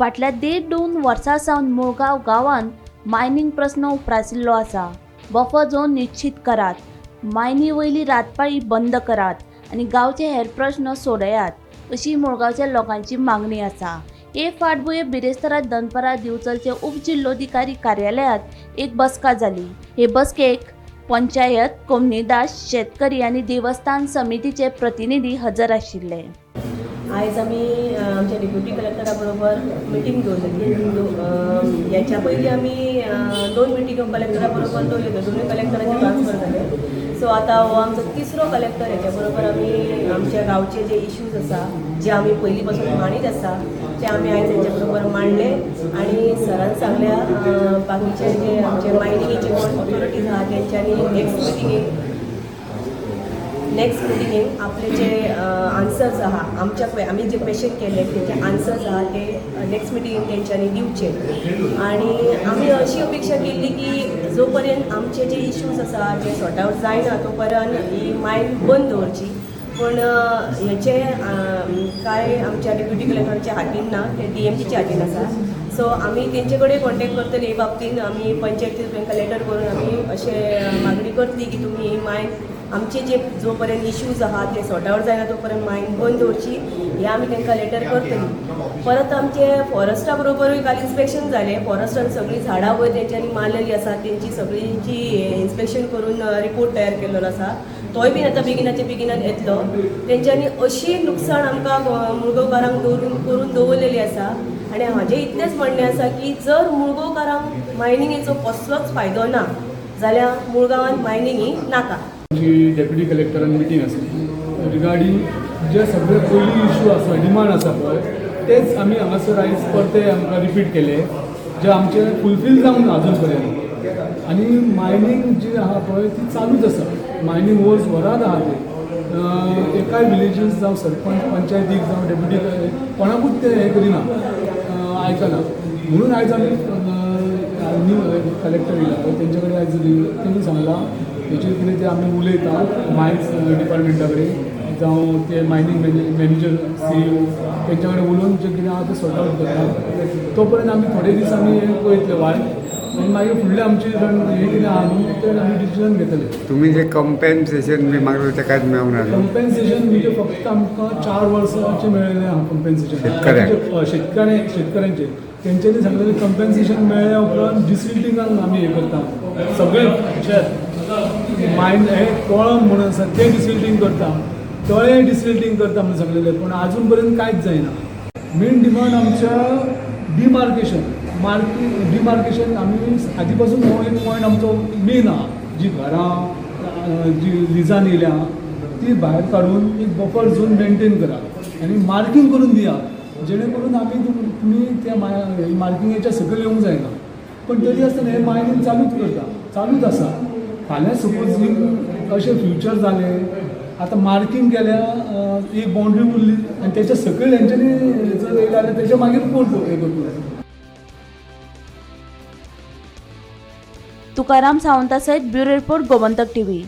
फाटल्या 1.5 वर्सां सावन मुळगांव गांवांत मायनिंग प्रस्न उप्रासिल्लो आसा। बफर झोन निश्चित करात, मायनी वयली रातपाळी बंद करात आनी गांवचे हेर प्रस्न सोडयात अशी मुळगांवच्या लोकांची मागणी आसा। हे फाटभुंयेर बिरेस्तारा दनपारा दिवचलचे उपजिल्लोधिकारी कार्यालयांत एक बसका जाली। हे बसकेक पंचायत, कोमनीदास, शेतकरी आनी देवस्थान समितीचे प्रतिनिधी हजर आशिल्ले। आज आम्ही आमच्या डेप्युटी कलेक्टरा बरोबर मिटींग दवरली। याच्या पयलीं आम्ही 2 मिटींगो कलेक्टरा बरोबर दवरल्यो, दोनूय कलेक्टरांचे ट्रान्सफर जाले। सो आता हो आमचो तिसरो कलेक्टर। हेच्या बरोबर आम्ही आमच्या गांवचे जे इश्यूज आसा, जे आम्ही पयलीं पासून मांडीत आसा, ते आम्ही आयज तेंच्या बरोबर मांडले आणि सरान सांगल्या बाकीचे जे आमचे मायनिंगेचे कोण ऑथॉरिटीज आहा तेंच्यांनी नेक्स्ट मिटिंगेक आपले जे आन्सर्स आहा आम्ही जे क्वेश्चन केले तेचे आन्सर्स आहा ते नेक्स्ट मिटिंगेक तेंच्यांनी दिवचे। आणि आम्ही अशी अपेक्षा केली की जो पर्यंत आमचे जे इश्यूज आसा जे सॉर्ट आउट जायना तो पर्यंत ही मायन बंद दवरची। पण हेचे काय आमच्या डेप्युटी कलेक्टराच्या हातीन ना, ते DMGच्या हातीन आसा। सो आम्ही तेंचे कडेन कॉन्टॅक्ट करतली। हे बाबतीन आम्ही पंचायतीक तांकां लेटर करून आम्ही अशें मागणी करतली की तुमी ही मायन आमचे जे जो पर्यंत इश्यूज आहात ते सॉर्ट आउट जायना तो पर्यंत मायन बंद दवरची, हे आमी तांकां लेटर करतली। परत आमचे फॉरेस्टा बरोबरूय काल इन्स्पेक्शन जालें। फॉरेस्टान सगळीं झाडां वयर तेंच्यांनी मारलेली आसा, तेंची सगळींची इन्स्पेक्शन करून रिपोर्ट तयार केल्लो आसा। तोय बीन आतां बेगिनान येतलो। तेंच्यांनी अशी नुकसाण आमकां मुळगांवकारांक करून दवरलेली आसा। आनी हाजें इतलेंच म्हणणें आसा की जर मुळगांवकारांक मायनिंगेचो कसलोच फायदो ना जाल्यार मुळगांवांत मायनिंग ही नाका। डेप्युटी कलेक्टरान मिटींग आसली रिगार्डींग जे सगळे पयली इश्यू आसा, डिमांड आसा पळय, तेच आमी हांगासर आयज परते आमकां रिपीट केले, जे आमचे फुलफील जावन अजून पर्यंत। आनी मायनिंग जी आहा पळय ती चालूच आसा। मायनिंग वरात आहा ते एकाय विलेजीस जावं सरपंच, पंचायतीक जावं डेप्युटी कोणाकूच ते हें करिना, आयकना। म्हणून आयज आमी न्यू कलेक्टर येयला पळय तेंचे कडेन आयज तेणी सांगलां हेचेर कितें ते आमी उलयता मायन्स डिपार्टमेंटा कडेन जावं ते मायनिंग मॅनेजर CEO तेंच्या कडेन उलोवन जें कितें आहा तें सॉर्ट आउट करता। तो पर्यंत आमी थोडे दीस आमी हें पळयतले वाट, आनी मागीर फुडलें आमचें हें कितें आहा न्हू तें आमी डिसिजन घेतले। तुम्ही जे कंपेन्सेशन बी मागलें तें कांयच मेळूंक ना। कंपेन्सेशन म्हणजे फक्त आमकां 4 वर्सांचें मेळिल्लें आहा कंपेन्सेशन शेतकऱ्यांचें। तेंच्यांनी सांगलेलें कंपेन्सेशन मेळ्ळ्या उपरांत डिसिल्टिंगाक आमी हें करता, सगळें शेत मायन हे कोळम म्हणून आसा ते डिसिल्टींग करता, तळे डिसिल्टींग करता म्हणून सांगलेलें, पूण आजून पर्यंत कांयच जायना। मेन डिमांड आमच्या डिमार्केशन आमी आदी पासून हो एक पॉयंट आमचो मेन आहा, जी घरां जी लिजान येयल्या ती भायर काडून एक बफर झोन मेंटेन करात आनी मार्कींग करून दियात, जेणे करून आमी तुमी त्या मार्किंगेच्या सकयल येवंक जायना। पण तरी आसतना हे मायनिंग चालूच आसा। फाल्यां सपोज अशें फ्युचर जालें, आतां मार्कींग केल्या एक बाउंड्री उरली आनी तेच्या सकयल हेंच्यांनी जर येयलें जाल्यार तेच्या मागीर कोण हें करतलो। तुकाराम सावंता सयत ब्युरो रिपोर्ट गोमंतक TV।